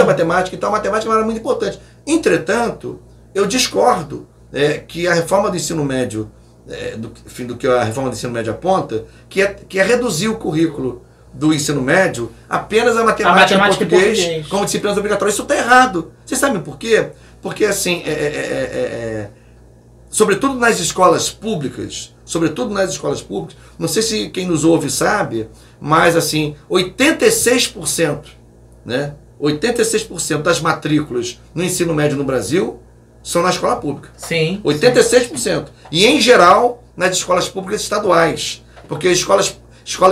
muita matemática, então a matemática era muito importante. Entretanto, eu discordo que a reforma do ensino médio, do que a reforma do ensino médio aponta, que é reduzir o currículo do ensino médio apenas a matemática e português como disciplinas obrigatórias. Isso está errado. Vocês sabem por quê? Porque, assim, sobretudo nas escolas públicas, não sei se quem nos ouve sabe, mas, assim, 86%, né? 86% das matrículas no ensino médio no Brasil são na escola pública. Sim. 86%. Sim. E, em geral, nas escolas públicas estaduais. Porque escolas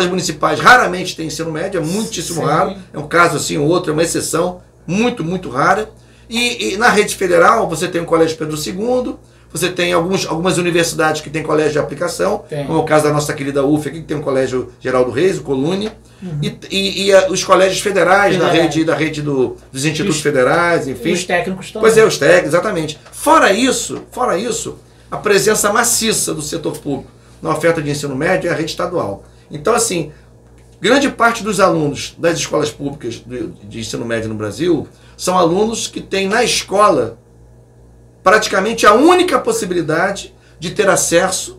municipais raramente têm ensino médio, é muitíssimo raro. É um caso assim ou outro, é uma exceção muito, muito rara. E na rede federal, você tem o Colégio Pedro II, você tem algumas universidades que têm colégio de aplicação, como é o caso da nossa querida UF aqui, que tem o Colégio Geraldo Reis, o Colune, e os colégios federais, da rede dos institutos federais, enfim. E os técnicos também. Pois é, os técnicos, exatamente. Fora isso, a presença maciça do setor público na oferta de ensino médio é a rede estadual. Então, assim, grande parte dos alunos das escolas públicas de ensino médio no Brasil são alunos que têm na escola praticamente a única possibilidade de ter acesso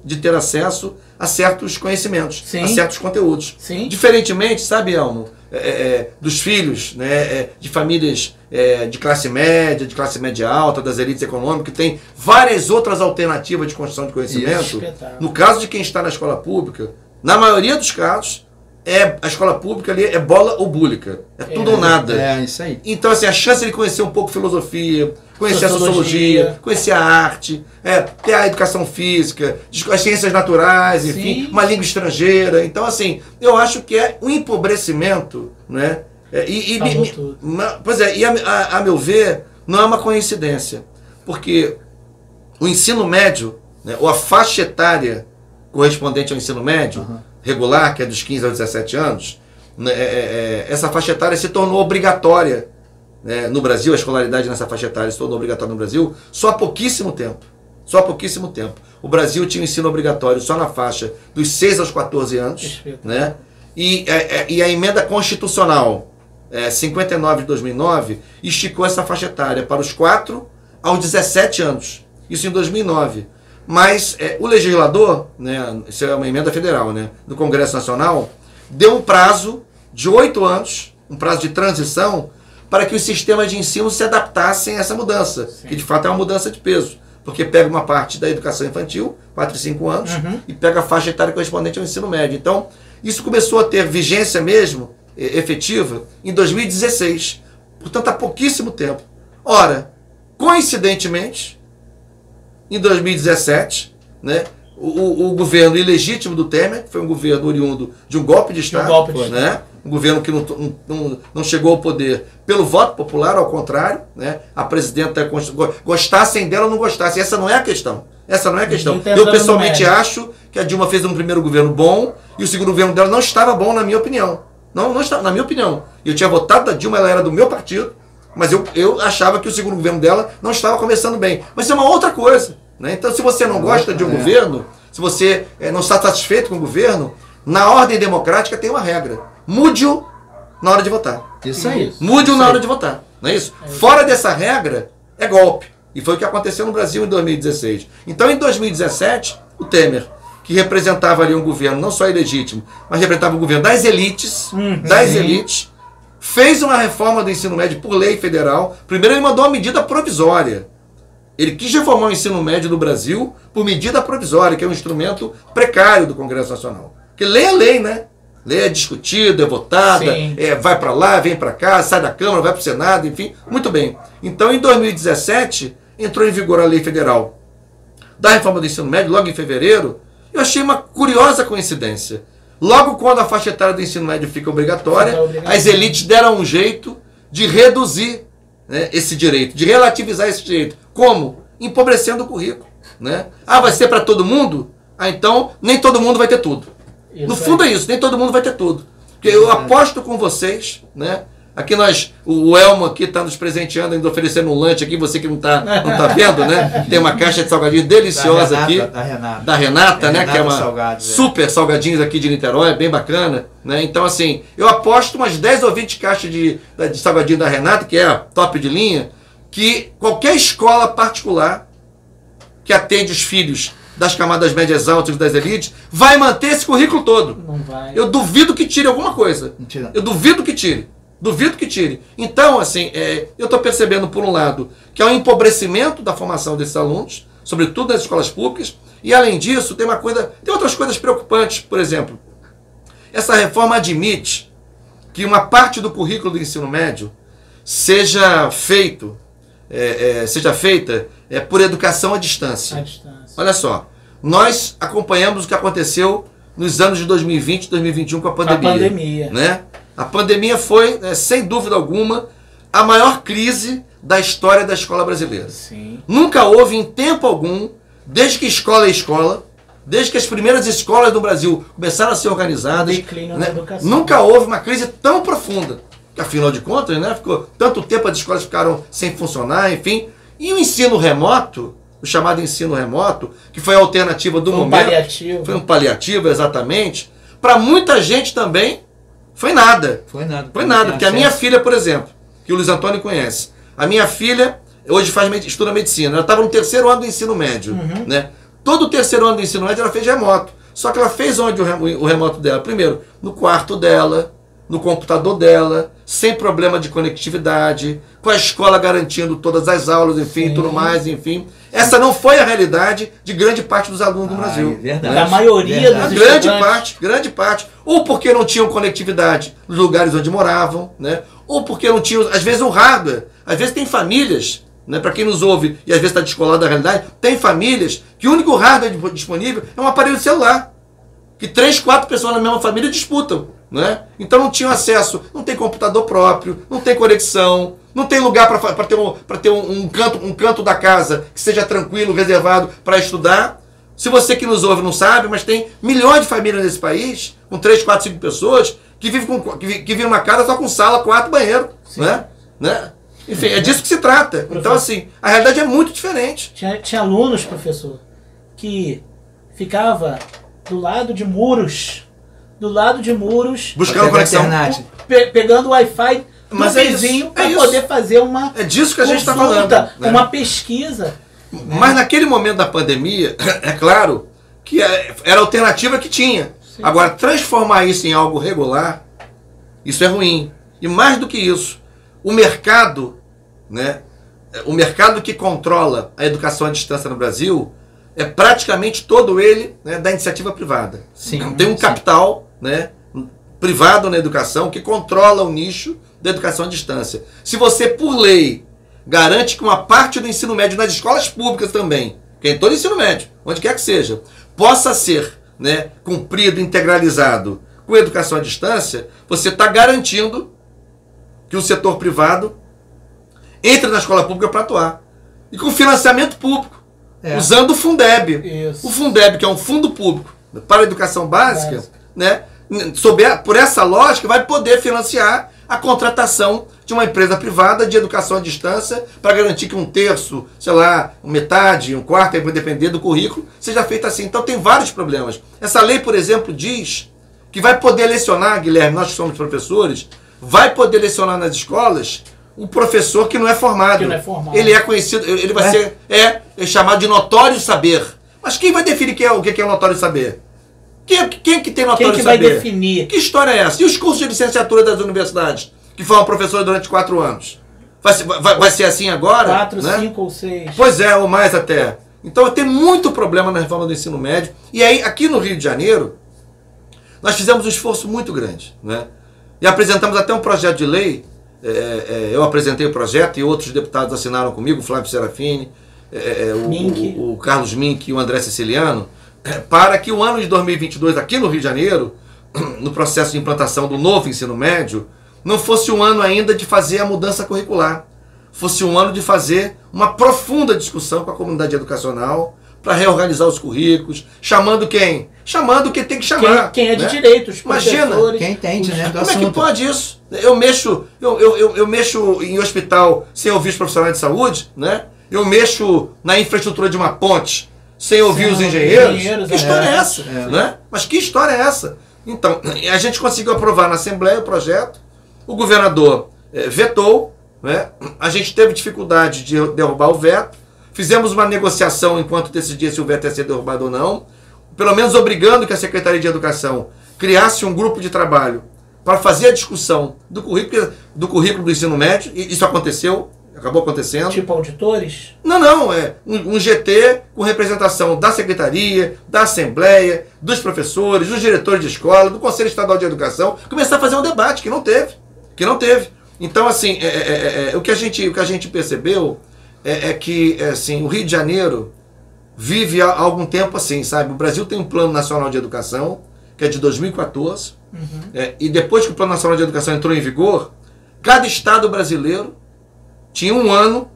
a certos conhecimentos, a certos conteúdos. Sim. Diferentemente, sabe, Elmo, dos filhos, né, de famílias de classe média alta, das elites econômicas, que tem várias outras alternativas de construção de conhecimento. No caso de quem está na escola pública, na maioria dos casos, a escola pública ali é bola ou búlica. É tudo ou nada. É, isso aí. Então, assim, a chance de conhecer um pouco filosofia, conhecer a sociologia, conhecer a arte, ter a educação física, as ciências naturais, enfim, uma língua estrangeira. Então, assim, eu acho que é um empobrecimento, né? Pois é, e a meu ver, não é uma coincidência. Porque o ensino médio, né, ou a faixa etária correspondente ao ensino médio, regular, que é dos 15 aos 17 anos, essa faixa etária se tornou obrigatória, né, no Brasil. A escolaridade nessa faixa etária se tornou obrigatória no Brasil só há pouquíssimo tempo. O Brasil tinha ensino obrigatório só na faixa dos 6 aos 14 anos, né? E a emenda constitucional 59 de 2009 esticou essa faixa etária para os 4 aos 17 anos. Isso em 2009. Mas o legislador, né, isso é uma emenda federal, né, do Congresso Nacional, deu um prazo de 8 anos, um prazo de transição, para que os sistemas de ensino se adaptassem a essa mudança, que de fato é uma mudança de peso, porque pega uma parte da educação infantil, 4 e 5 anos, e pega a faixa etária correspondente ao ensino médio. Então, isso começou a ter vigência mesmo, efetiva, em 2016, portanto há pouquíssimo tempo. Ora, coincidentemente, em 2017, né, o governo ilegítimo do Temer, que foi um governo oriundo de um golpe de Estado, né, um governo que não chegou ao poder pelo voto popular, ao contrário, né, a presidenta, gostassem dela ou não gostassem, essa não é a questão. Eu pessoalmente acho que a Dilma fez um primeiro governo bom e o segundo governo dela não estava bom, na minha opinião. Não estava, na minha opinião. Eu tinha votado na Dilma, ela era do meu partido, mas eu achava que o segundo governo dela não estava começando bem. Mas isso é uma outra coisa, né? Então, se você não gosta de um governo, se você não está satisfeito com o governo, na ordem democrática tem uma regra. Mude-o na hora de votar. Isso aí. Mude-o na hora de votar. Não é isso? Fora dessa regra, é golpe. E foi o que aconteceu no Brasil em 2016. Então, em 2017, o Temer, que representava ali um governo não só ilegítimo, mas representava um governo das elites, fez uma reforma do ensino médio por lei federal. Primeiro ele mandou uma medida provisória. Ele quis reformar o ensino médio no Brasil por medida provisória, que é um instrumento precário do Congresso Nacional. Porque lei é lei, né? Lei é discutida, é votada, vai para lá, vem para cá, sai da Câmara, vai para o Senado, enfim. Muito bem. Então, em 2017, entrou em vigor a lei federal da reforma do ensino médio, logo em fevereiro. Eu achei uma curiosa coincidência. Logo quando a faixa etária do ensino médio fica obrigatória, as elites deram um jeito de reduzir, né, esse direito, de relativizar esse direito. Como? Empobrecendo o currículo, né? Vai ser para todo mundo? Então nem todo mundo vai ter tudo. No fundo é isso, nem todo mundo vai ter tudo. Porque eu aposto com vocês, né, Aqui o Elmo aqui está nos presenteando, ainda oferecendo um lanche aqui, você que não tá vendo, né? Tem uma caixa de salgadinhos deliciosa aqui. Da Renata, né? Que é uma super salgadinhos aqui de Niterói, bem bacana. Né? Então, assim, eu aposto umas 10 ou 20 caixas de salgadinho da Renata, que é a top de linha, que qualquer escola particular que atende os filhos das camadas médias altas e das elites vai manter esse currículo todo. Não vai. Eu duvido que tire alguma coisa. Mentira. Eu duvido que tire. Duvido que tire. Então, assim, eu estou percebendo, por um lado, que há um empobrecimento da formação desses alunos, sobretudo nas escolas públicas, e além disso, tem outras coisas preocupantes. Por exemplo, essa reforma admite que uma parte do currículo do ensino médio seja feita por educação à distância. Olha só, nós acompanhamos o que aconteceu nos anos de 2020 e 2021 com a pandemia. Né? A pandemia foi, sem dúvida alguma, a maior crise da história da escola brasileira. Sim. Nunca houve, em tempo algum, desde que escola é escola, desde que as primeiras escolas do Brasil começaram a ser organizadas, nunca houve uma crise tão profunda. Que, afinal de contas, né, ficou tanto tempo, as escolas ficaram sem funcionar, enfim. E o ensino remoto, o chamado ensino remoto, que foi a alternativa do momento. Foi um paliativo, exatamente. Para muita gente também, foi nada. Foi nada. Porque a minha filha, por exemplo, que o Luiz Antônio conhece, a minha filha hoje estuda medicina. Ela estava no 3º ano do ensino médio. Né? Todo o 3º ano do ensino médio ela fez remoto. Só que ela fez onde o remoto dela? Primeiro, no quarto dela, no computador dela, sem problema de conectividade, com a escola garantindo todas as aulas, enfim, tudo mais, enfim. Essa não foi a realidade de grande parte dos alunos do Brasil. Verdade. Da maioria dos grande parte. Ou porque não tinham conectividade nos lugares onde moravam, né? Ou porque não tinham, às vezes, um hardware. Às vezes tem famílias, né? Para quem nos ouve e às vezes está descolado da realidade, tem famílias que o único hardware disponível é um aparelho de celular. Que 3, 4 pessoas na mesma família disputam. Né? Então não tinham acesso, não tem computador próprio, não tem conexão, não tem lugar para ter um canto da casa que seja tranquilo, reservado para estudar. Se você que nos ouve não sabe, mas tem milhões de famílias nesse país, com 3, 4, 5 pessoas, que vivem numa casa só com sala, quarto, banheiro. Né? Enfim, é disso que se trata. Professor, então, assim, a realidade é muito diferente. Tinha alunos, professor, que ficava do lado de muros, buscando conexão, pegando o Wi-Fi do vizinho para poder fazer uma disso que a gente está falando, né? Uma pesquisa. Mas naquele momento da pandemia, é claro que era a alternativa que tinha. Sim. Agora, transformar isso em algo regular, isso é ruim. E mais do que isso, o mercado, né, o mercado que controla a educação à distância no Brasil é praticamente todo ele, né, da iniciativa privada. Sim, tem um capital, né, privado na educação que controla o nicho da educação à distância. Se você, por lei, garante que uma parte do ensino médio nas escolas públicas também, que é em todo ensino médio, onde quer que seja, possa ser, né, cumprido, integralizado com educação à distância, você está garantindo que o setor privado entre na escola pública para atuar. E com financiamento público. Usando o Fundeb. Isso. O Fundeb, que é um fundo público para a educação básica, né, por essa lógica, vai poder financiar a contratação de uma empresa privada de educação à distância para garantir que 1/3, sei lá, metade, 1/4, vai depender do currículo, seja feita assim. Então tem vários problemas. Essa lei, por exemplo, diz que vai poder lecionar, Guilherme, nós que somos professores, vai poder lecionar nas escolas um professor que não é formado. Ele é conhecido, ele vai ser chamado de notório saber. Mas quem vai definir o que é o notório saber? Quem que tem notório saber? Quem vai definir? Que história é essa? E os cursos de licenciatura das universidades, que formam professores durante 4 anos? Vai ser assim agora? 4, né? 5 ou 6. Pois é, ou mais até. Então tem muito problema na reforma do ensino médio. E aí, aqui no Rio de Janeiro, nós fizemos um esforço muito grande, né? E apresentamos até um projeto de lei. Eu apresentei o projeto e outros deputados assinaram comigo, o Flávio Serafini, o Carlos Mink e o André Siciliano, para que o ano de 2022 aqui no Rio de Janeiro, no processo de implantação do novo ensino médio, não fosse um ano ainda de fazer a mudança curricular, fosse um ano de fazer uma profunda discussão com a comunidade educacional para reorganizar os currículos, chamando quem? Chamando quem tem que chamar. Quem é de direito, os Imagina, quem entende, né? Como é que pode isso? Eu mexo em hospital sem ouvir os profissionais de saúde, né? Eu mexo na infraestrutura de uma ponte sem ouvir os engenheiros. Que história é essa? Né? Mas que história é essa? Então, a gente conseguiu aprovar na Assembleia o projeto, o governador vetou, né? A gente teve dificuldade de derrubar o veto, fizemos uma negociação enquanto decidia se o veto ia ser derrubado ou não, pelo menos obrigando que a Secretaria de Educação criasse um grupo de trabalho para fazer a discussão do currículo do ensino médio, e isso aconteceu, acabou acontecendo. Tipo auditores? Não, é um GT com representação da Secretaria, da Assembleia, dos professores, dos diretores de escola, do Conselho Estadual de Educação, começar a fazer um debate que não teve. Então, assim, o que a gente percebeu é que assim, o Rio de Janeiro vive há algum tempo assim, sabe? O Brasil tem um Plano Nacional de Educação, que é de 2014, e depois que o Plano Nacional de Educação entrou em vigor, cada estado brasileiro tinha um ano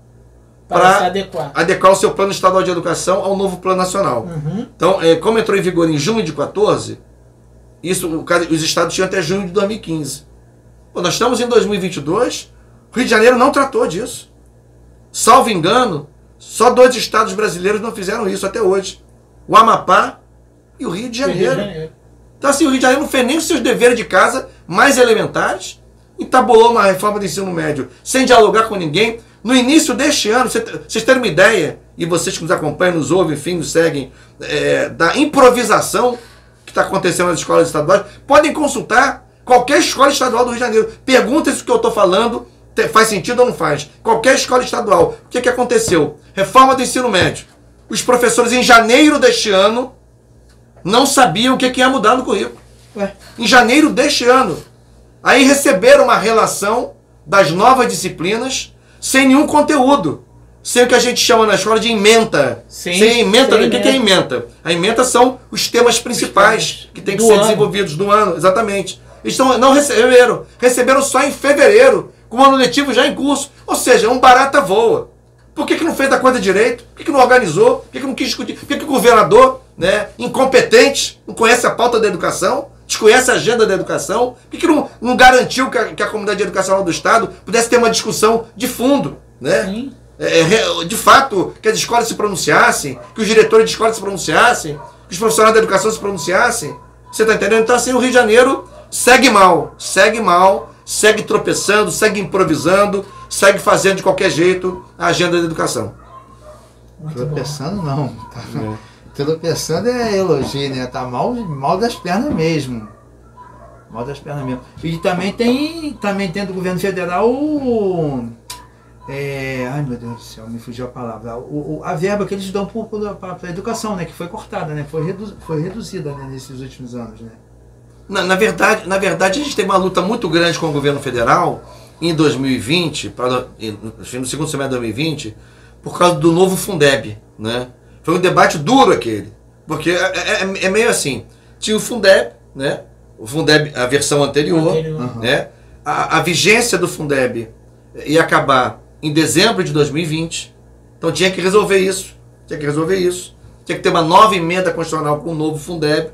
para adequar o seu Plano Estadual de Educação ao novo Plano Nacional. Então, como entrou em vigor em junho de 2014, os estados tinham até junho de 2015. Pô, nós estamos em 2022, o Rio de Janeiro não tratou disso. Salvo engano, só 2 estados brasileiros não fizeram isso até hoje. O Amapá e o Rio de Janeiro. Então, assim, o Rio de Janeiro não fez nem os seus deveres de casa mais elementares, entabulou uma reforma do ensino médio sem dialogar com ninguém. No início deste ano, vocês terem uma ideia, e vocês que nos acompanham, nos ouvem, enfim, nos seguem, da improvisação que está acontecendo nas escolas estaduais, podem consultar qualquer escola estadual do Rio de Janeiro. Perguntem se o que eu estou falando faz sentido ou não faz. Qualquer escola estadual. O que aconteceu? Reforma do ensino médio. Os professores, em janeiro deste ano, não sabiam o que ia mudar no currículo. Em janeiro deste ano. Aí receberam uma relação das novas disciplinas sem nenhum conteúdo. Sem o que a gente chama na escola de ementa. Sem ementa. O que é ementa? A ementa são os temas principais que têm que ser desenvolvidos no ano. Exatamente. Eles não receberam. Receberam só em fevereiro, com o ano letivo já em curso. Ou seja, um barata voa. Por que não fez a coisa direito? Por que não organizou? Por que não quis discutir? Por que o governador, né, incompetente, não conhece a pauta da educação, desconhece a agenda da educação? Por que não garantiu que a comunidade educacional do Estado pudesse ter uma discussão de fundo? Né? De fato, que as escolas se pronunciassem, que os diretores de escolas se pronunciassem, que os profissionais da educação se pronunciassem. Você está entendendo? Então, assim, o Rio de Janeiro segue mal, segue tropeçando, segue improvisando, segue fazendo de qualquer jeito a agenda da educação. Tropeçando não. Tropeçando é elogio, né? Tá mal das pernas mesmo. Mal das pernas mesmo. E também tem do governo federal ai meu Deus do céu, me fugiu a palavra. A verba que eles dão para a educação, né? Que foi cortada, né? Foi reduzida, né? Nesses últimos anos, né? Na verdade, a gente teve uma luta muito grande com o governo federal em 2020, no segundo semestre de 2020, por causa do novo Fundeb, né? Foi um debate duro aquele, porque é meio assim, tinha o Fundeb, né? O Fundeb, a versão anterior. Né? A vigência do Fundeb ia acabar em dezembro de 2020, então tinha que resolver isso, tinha que ter uma nova emenda constitucional com o novo Fundeb.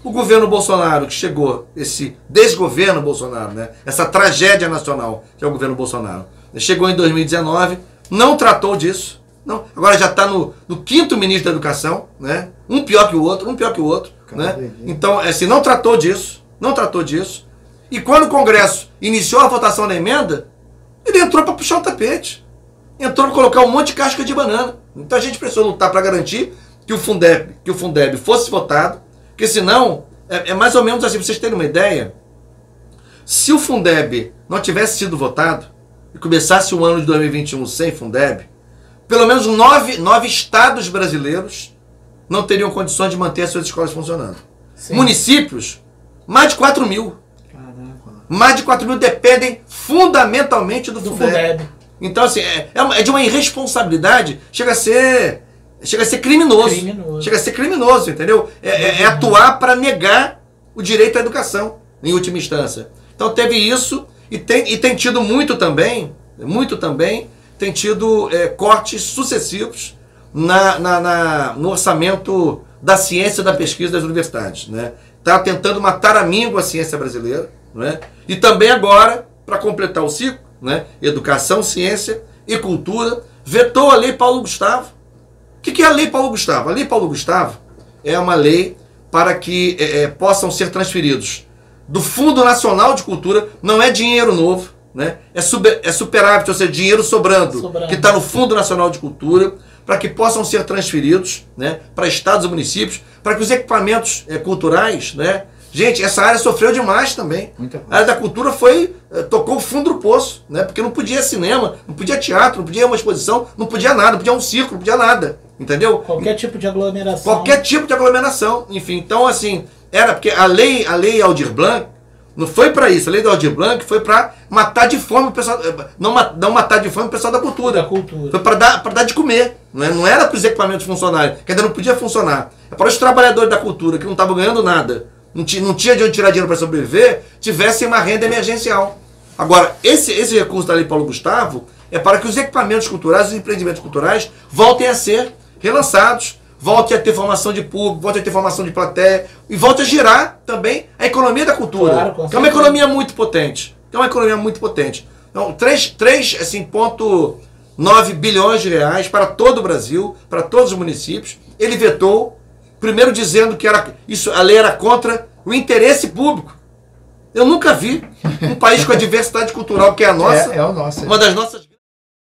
O governo Bolsonaro, que chegou, esse desgoverno Bolsonaro, né? Essa tragédia nacional que é o governo Bolsonaro, chegou em 2019, não tratou disso, não, agora já está no 5º ministro da Educação, né? Um pior que o outro, né? Então, assim, não tratou disso, e quando o Congresso iniciou a votação da emenda, ele entrou para puxar o tapete, entrou para colocar um monte de casca de banana. Então a gente precisou lutar para garantir que o Fundeb fosse votado, porque senão, é mais ou menos assim, pra vocês terem uma ideia, se o Fundeb não tivesse sido votado, e começasse o ano de 2021 sem Fundeb, pelo menos 9 estados brasileiros não teriam condições de manter as suas escolas funcionando. Sim. Municípios, mais de 4 mil. Caraca. Mais de 4 mil dependem fundamentalmente do Fundeb. Então, assim, é de uma irresponsabilidade, chega a ser criminoso. Chega a ser criminoso, entendeu? É atuar para negar o direito à educação, em última instância. Então teve isso, e tem tido muito também, tem tido cortes sucessivos no orçamento da ciência, da pesquisa das universidades. Né? Está tentando matar a míngua a ciência brasileira. Né? E também agora, para completar o ciclo, né? Educação, ciência e cultura, vetou a Lei Paulo Gustavo. O que é a Lei Paulo Gustavo? A Lei Paulo Gustavo é uma lei para que possam ser transferidos do Fundo Nacional de Cultura, não é dinheiro novo, né? É superávit, ou seja, dinheiro sobrando. Que está no Fundo Nacional de Cultura, para que possam ser transferidos, né, para estados e municípios, para que os equipamentos culturais, né? Gente, essa área sofreu demais também. A área da cultura tocou o fundo do poço, né? Porque não podia cinema, não podia teatro, não podia uma exposição, não podia nada, não podia um circo, não podia nada. Entendeu? Qualquer tipo de aglomeração. Qualquer tipo de aglomeração. Enfim, então assim, era porque a lei Aldir Blanc não foi para isso. A lei do Aldir Blanc foi para matar de fome o pessoal, não matar de fome o pessoal da cultura. Foi para dar de comer. Não era para os equipamentos funcionarem, que ainda não podia funcionar. É para os trabalhadores da cultura que não estavam ganhando nada, não tinha de onde tirar dinheiro para sobreviver, tivessem uma renda emergencial. Agora, esse recurso da Lei Paulo Gustavo é para que os equipamentos culturais, os empreendimentos culturais voltem a ser relançados, volte a ter formação de público, volte a ter formação de plateia e volte a girar também a economia da cultura, claro, que é uma economia muito potente. Então, 3,9 bilhões de reais para todo o Brasil, para todos os municípios. Ele vetou, primeiro dizendo que a lei era contra o interesse público. Eu nunca vi um país com a diversidade cultural que é a nossa, é o nosso. Uma das nossas